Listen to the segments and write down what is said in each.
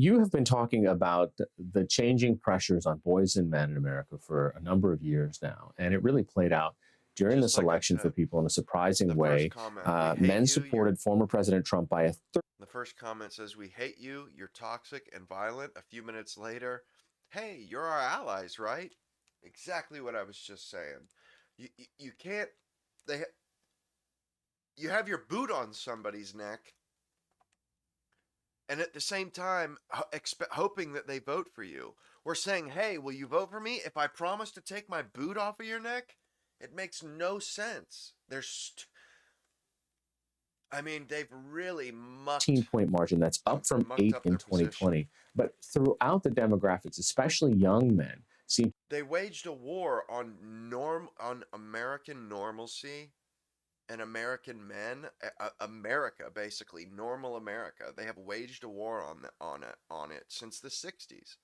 You have been talking about the changing pressures on boys and men in America for a number of years now, and it really played out during Just this like I election for said, people in a surprising the first way. comment, we hate Men you, you're supported former President Trump by a third. the first comment says we hate you, you're toxic and violent. A few minutes later, hey, you're our allies, right? Exactly what I was just saying. You can't they you have your boot on somebody's neck and at the same time hoping that they vote for you. We're saying, "Hey, will you vote for me if I promise to take my boot off of your neck?" It makes no sense. I mean, they've really 15-point margin. That's up from mucked 8 up in their position. 2020. But throughout the demographics, especially young men, seem They waged a war on American normalcy and American men, America basically, normal America. They have waged a war on it since the 60s.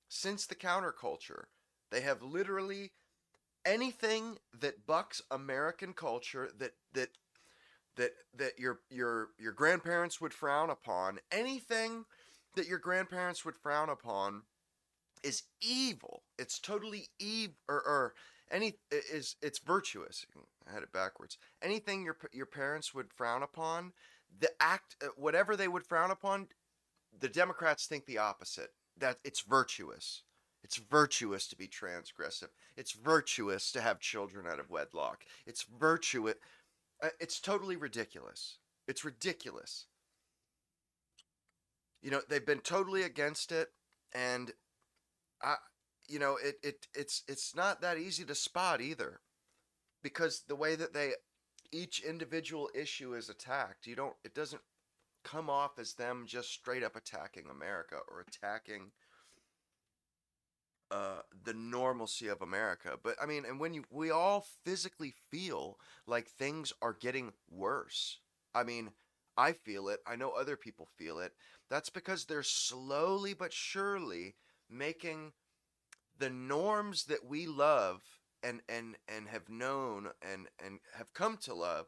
Since the counterculture, they have literally anything that bucks American culture that your grandparents would frown upon, anything that your grandparents would frown upon is evil. It's totally evil, or any is it's virtuous. I had it backwards. Anything your parents would frown upon, the act whatever they would frown upon, the Democrats think the opposite. That it's virtuous. It's virtuous to be transgressive. It's virtuous to have children out of wedlock. It's virtuous. It's totally ridiculous. It's ridiculous. They've been totally against it, and I, it's not that easy to spot either, because the way that each individual issue is attacked, it doesn't come off as them just straight up attacking America or attacking the normalcy of America. But I mean, and we all physically feel like things are getting worse. I mean, I feel it. I know other people feel it. That's because they're slowly but surely making the norms that we love and have known and have come to love.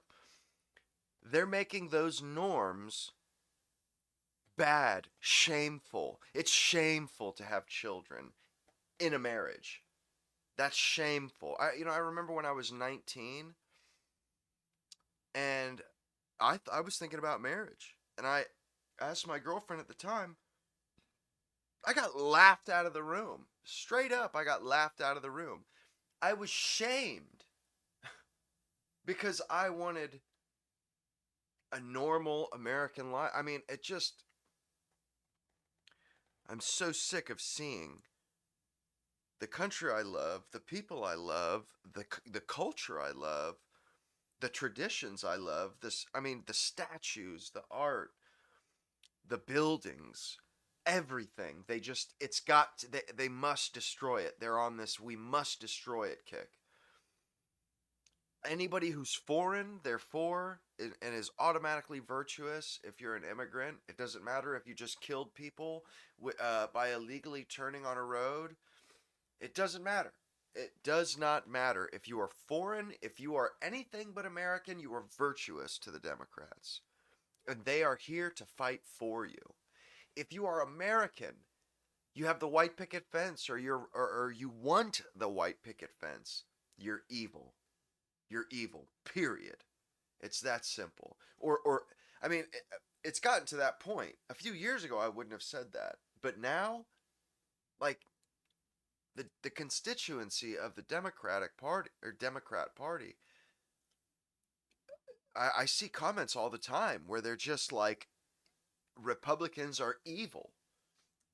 They're making those norms bad, shameful. It's shameful to have children in a marriage. That's shameful. I remember when I was 19 and I was thinking about marriage, and I asked my girlfriend at the time. I got laughed out of the room. Straight up, I got laughed out of the room. I was shamed because I wanted a normal American life. I mean, I'm so sick of seeing the country I love, the people I love, the culture I love, the traditions I love, the statues, the art, the buildings, everything. They must destroy it. They're on this we must destroy it kick. Anybody who's foreign, they're for and is automatically virtuous. If you're an immigrant, it doesn't matter if you just killed people by illegally turning on a road. It doesn't matter. It does not matter. If you are foreign, if you are anything but American, you are virtuous to the Democrats. And they are here to fight for you. If you are American, you have the white picket fence, or you want the white picket fence, you're evil. You're evil. Period. It's that simple. I mean, it's gotten to that point. A few years ago, I wouldn't have said that, but now, like, the constituency of the Democratic Party or Democrat Party, I see comments all the time where they're just like, Republicans are evil,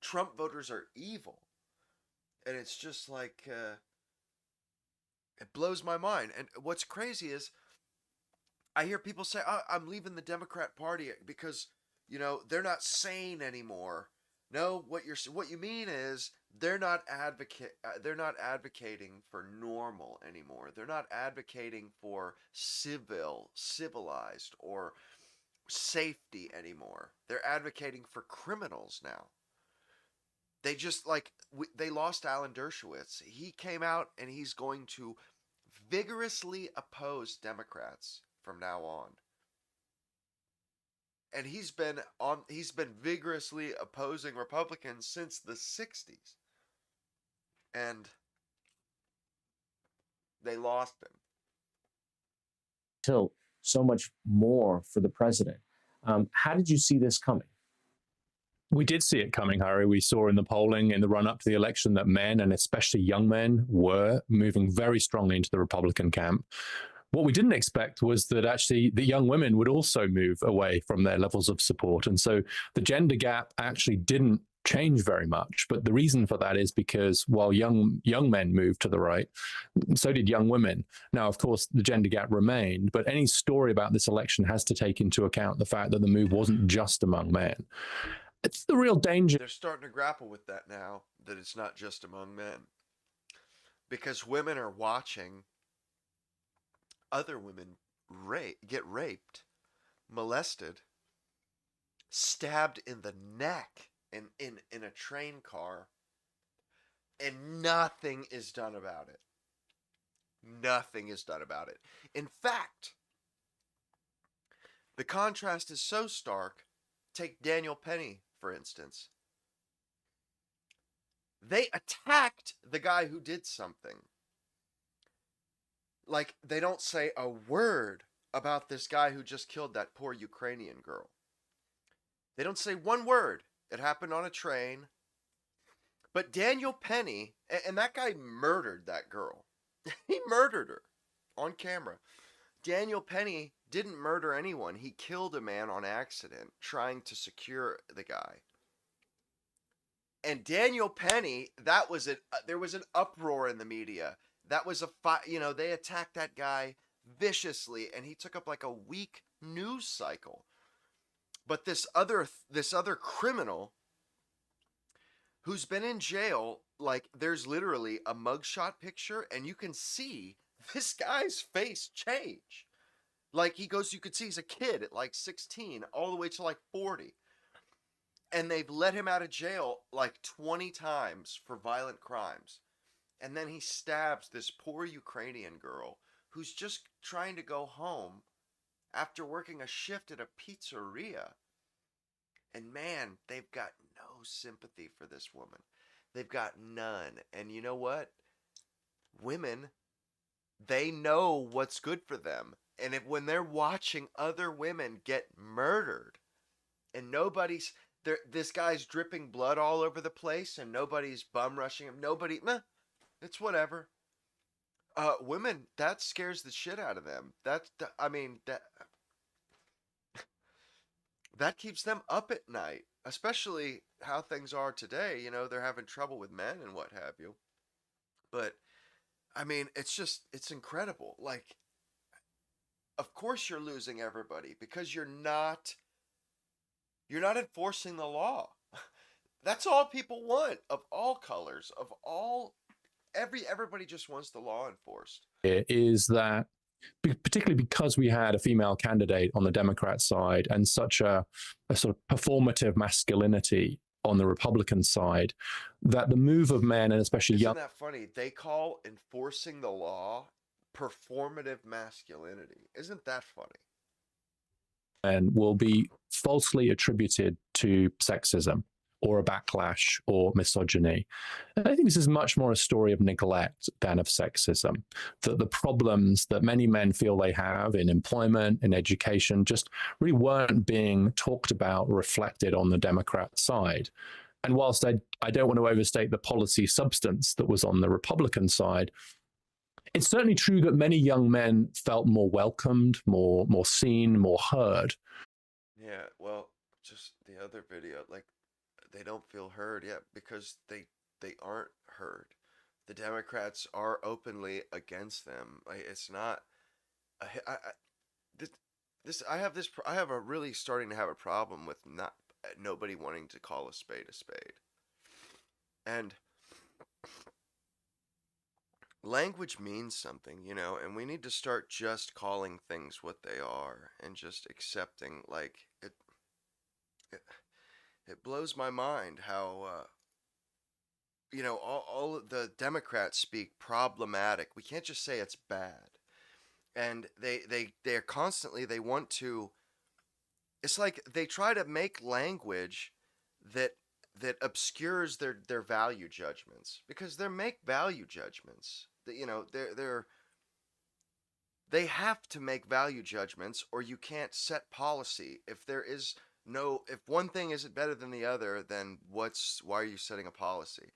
Trump voters are evil, and it's just like it blows my mind. And what's crazy is I hear people say, oh, I'm leaving the Democrat Party because they're not sane anymore. No, what you mean is they're not advocating for normal anymore. They're not advocating for civilized or safety anymore. They're advocating for criminals now. They just they lost Alan Dershowitz. He came out and he's going to vigorously oppose Democrats from now on. and he's been vigorously opposing Republicans since the 60s, and they lost him. Till so much more for the president. How did you see this coming? We did see it coming, Harry. We saw in the polling in the run up to the election that men, and especially young men, were moving very strongly into the Republican camp. What we didn't expect was that actually the young women would also move away from their levels of support. And so the gender gap actually didn't change very much. But the reason for that is because while young men moved to the right, so did young women. Now, of course, the gender gap remained, but any story about this election has to take into account the fact that the move wasn't just among men. It's the real danger. They're starting to grapple with that now, that it's not just among men. Because women are watching other women get raped, molested, stabbed in the neck in a train car, and nothing is done about it. Nothing is done about it. In fact, the contrast is so stark. Take Daniel Penny, for instance. They attacked the guy who did something. Like, they don't say a word about this guy who just killed that poor Ukrainian girl. They don't say one word. It happened on a train. But Daniel Penny, and that guy murdered that girl. He murdered her on camera. Daniel Penny didn't murder anyone. He killed a man on accident trying to secure the guy. And Daniel Penny, there was an uproar in the media. That was they attacked that guy viciously, and he took up like a week news cycle. But this other criminal who's been in jail, like, there's literally a mugshot picture, and you can see this guy's face change. Like, you could see he's a kid at like 16 all the way to like 40. And they've let him out of jail like 20 times for violent crimes. And then he stabs this poor Ukrainian girl who's just trying to go home after working a shift at a pizzeria. And man, they've got no sympathy for this woman. They've got none. And you know what? Women, they know what's good for them. And when they're watching other women get murdered, and this guy's dripping blood all over the place, and nobody's bum rushing him. It's whatever. Women, that scares the shit out of them. That keeps them up at night, especially how things are today. You know, they're having trouble with men and what have you. But I mean, it's incredible. Like, of course you're losing everybody because you're not enforcing the law. That's all people want, of all colors, of all everybody just wants the law enforced. Is that particularly because we had a female candidate on the Democrat side and such a sort of performative masculinity on the Republican side, that the move of men, and especially Isn't that funny? They call enforcing the law performative masculinity. Isn't that funny? And will be falsely attributed to sexism or a backlash or misogyny. And I think this is much more a story of neglect than of sexism, that the problems that many men feel they have in employment, in education, just really weren't being talked about or reflected on the Democrat side. And whilst I don't want to overstate the policy substance that was on the Republican side, it's certainly true that many young men felt more welcomed, more seen, more heard. Yeah, well, just the other video, like, they don't feel heard yet because they aren't heard. The Democrats are openly against them. Like, it's not. I have a really starting to have a problem with nobody wanting to call a spade a spade. And language means something, you know, and we need to start just calling things what they are and just accepting, like, it blows my mind how all the Democrats speak problematic. We can't just say it's bad. And they're constantly, they want to It's like they try to make language that obscures their value judgments, because they're make value judgments. You know, they have to make value judgments, or you can't set policy. If there is no, if one thing isn't better than the other, then why are you setting a policy?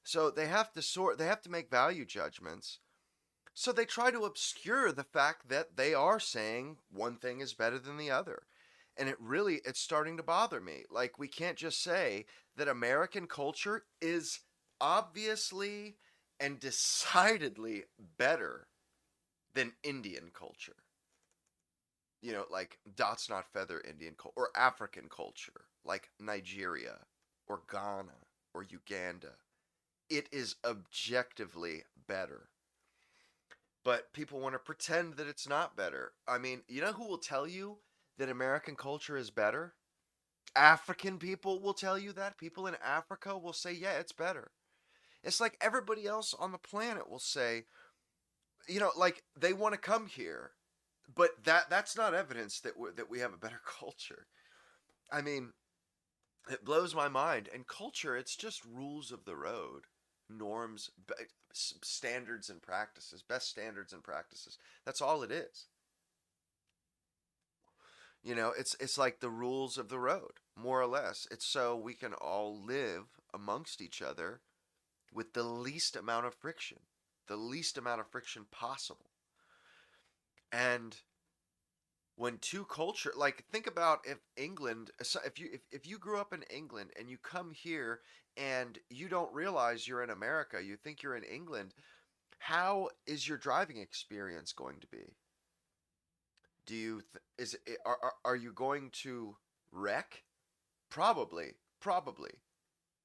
So they have to make value judgments. So they try to obscure the fact that they are saying one thing is better than the other. And it's starting to bother me. Like, we can't just say that American culture is obviously and decidedly better than Indian culture. You know, like dots not feather Indian culture, or African culture, like Nigeria or Ghana or Uganda. It is objectively better. But people want to pretend that it's not better. I mean, you know who will tell you that American culture is better? African people will tell you that. People in Africa will say, yeah, it's better. It's like everybody else on the planet will say, you know, like they want to come here, but that's not evidence that we have a better culture. I mean, it blows my mind. And culture, it's just rules of the road, norms, standards and practices, best standards and practices. That's all it is. You know, it's like the rules of the road, more or less. It's so we can all live amongst each other with the least amount of friction, possible. And when two culture, like, think about if England, if you grew up in England and you come here and you don't realize you're in America, you think you're in England, how is your driving experience going to be? Do you is it, are you going to wreck? Probably.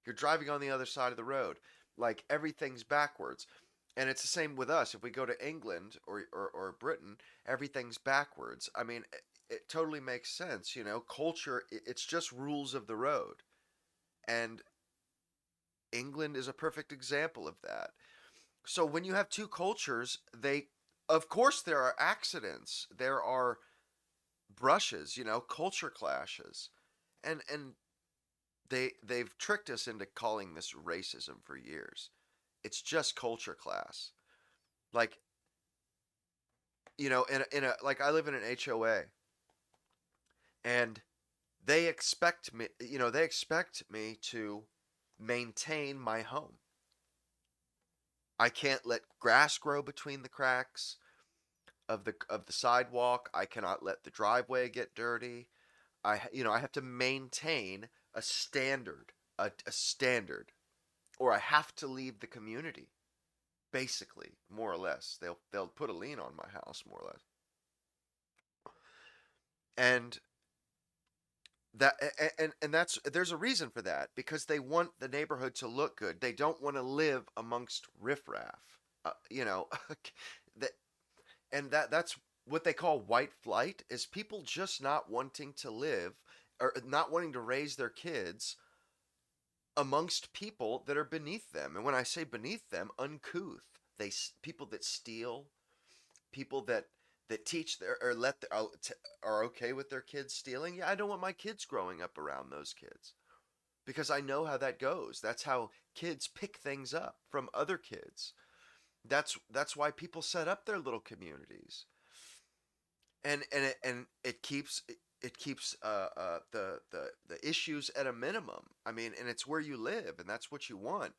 You're driving on the other side of the road, like everything's backwards. And it's the same with us. If we go to England or Britain, everything's backwards. I mean, it totally makes sense. You know, culture, it's just rules of the road. And England is a perfect example of that. So when you have two cultures, of course, there are accidents, there are brushes, you know, culture clashes. And they've tricked us into calling this racism for years. It's just culture class. Like, you know, in a like, I live in an HOA, and they expect me to maintain my home. I can't let grass grow between the cracks of the sidewalk. I cannot let the driveway get dirty. I have to maintain a standard, a standard, or I have to leave the community. Basically, more or less, they'll put a lien on my house, more or less. And that and that's there's a reason for that, because they want the neighborhood to look good. They don't want to live amongst riffraff. You know, that that's what they call white flight, is people just not wanting to live, or not wanting to raise their kids amongst people that are beneath them. And when I say beneath them, uncouth. People that steal, people that teach their, or are okay with their kids stealing. Yeah, I don't want my kids growing up around those kids, because I know how that goes. That's how kids pick things up from other kids. That's why people set up their little communities, and it keeps the issues at a minimum. I mean, and it's where you live, and that's what you want.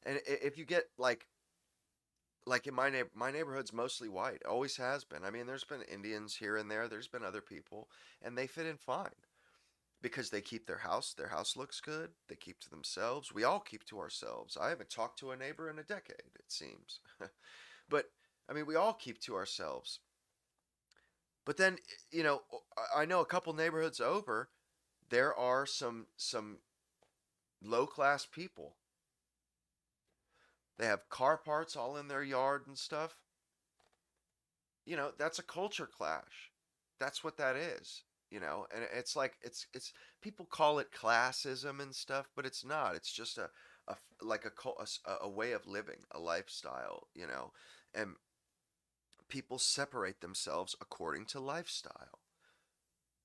And if you get like in my neighborhood's mostly white, always has been. I mean, there's been Indians here and there. There's been other people, and they fit in fine because they keep their house. Their house looks good. They keep to themselves. We all keep to ourselves. I haven't talked to a neighbor in a decade, it seems. But I mean, we all keep to ourselves. But then, you know, I know a couple neighborhoods over, there are some low class people. They have car parts all in their yard and stuff. You know, that's a culture clash. That's what that is. You know, and it's like it's people call it classism and stuff, but it's not. It's just a like a way of living, a lifestyle. You know, and people separate themselves according to lifestyle.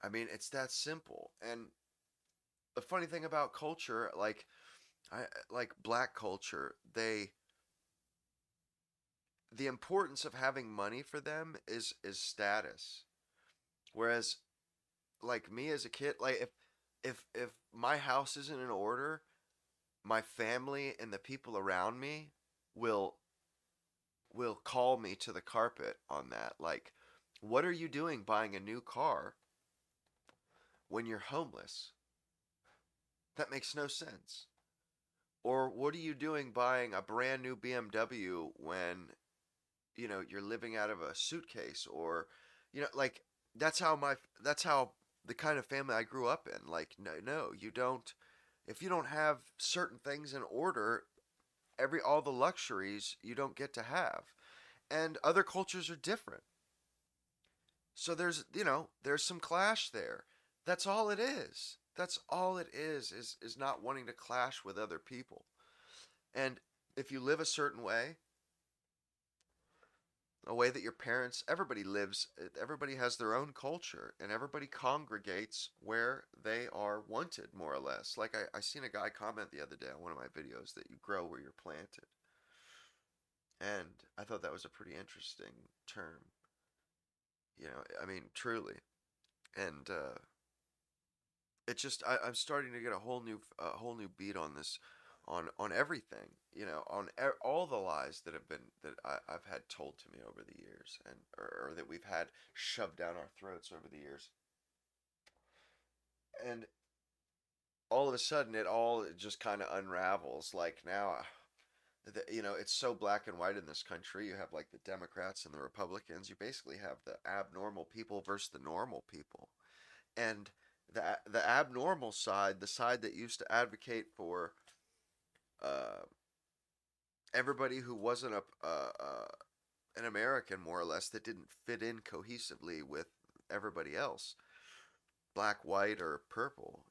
I mean, it's that simple. And the funny thing about culture, like black culture, the importance of having money for them is status. Whereas like me as a kid, like if my house isn't in order, my family and the people around me will will call me to the carpet on that. Like, what are you doing buying a new car when you're homeless? That makes no sense. Or what are you doing buying a brand new BMW when, you're living out of a suitcase? Or, like, that's how the kind of family I grew up in. Like, no, you don't. If you don't have certain things in order, all the luxuries you don't get to have. And other cultures are different. So there's some clash there. That's all it is. That's all it is not wanting to clash with other people. And if you live a way that your parents, everybody lives, everybody has their own culture, and everybody congregates where they are wanted, more or less. Like I seen a guy comment the other day on one of my videos that you grow where you're planted. And I thought that was a pretty interesting term. I mean, truly. And it's just I'm starting to get a whole new beat on this, on everything, on all the lies I've had told to me over the years, and or that we've had shoved down our throats over the years. And all of a sudden it all just kind of unravels. Like now, it's so black and white in this country. You have like the Democrats and the Republicans. You basically have the abnormal people versus the normal people. And the abnormal side, the side that used to advocate for uh, everybody who wasn't an American, more or less, that didn't fit in cohesively with everybody else, black, white, or purple.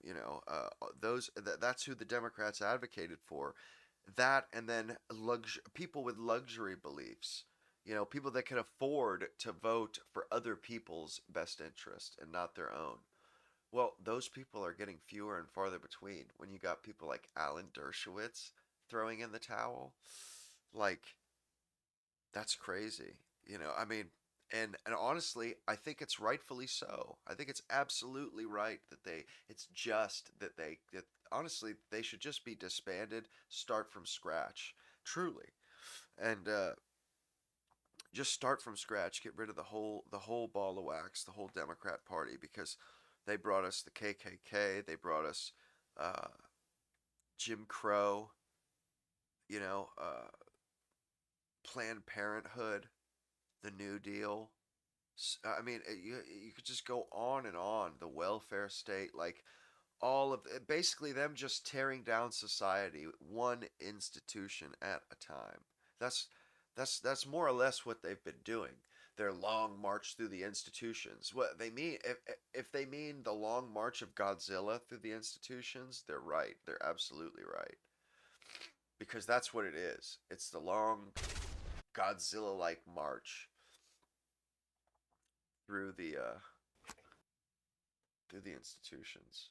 That's who the Democrats advocated for. That, and then people with luxury beliefs. People that can afford to vote for other people's best interest and not their own. Well, those people are getting fewer and farther between when you got people like Alan Dershowitz throwing in the towel. Like, that's crazy. I mean, and honestly, I think it's rightfully so. I think it's absolutely right it's just that honestly, they should just be disbanded, start from scratch, truly. And just start from scratch, get rid of the whole ball of wax, the whole Democrat Party, because they brought us the KKK, they brought us uh, Jim Crow, you know, uh, Planned Parenthood, the New Deal. I mean, you could just go on and on. The welfare state, like all of basically them just tearing down society, one institution at a time. That's that's more or less what they've been doing. Their long march through the institutions. What they mean, if they mean the long march of Godzilla through the institutions, they're right. They're absolutely right, because that's what it is. It's the long Godzilla-like march through the institutions.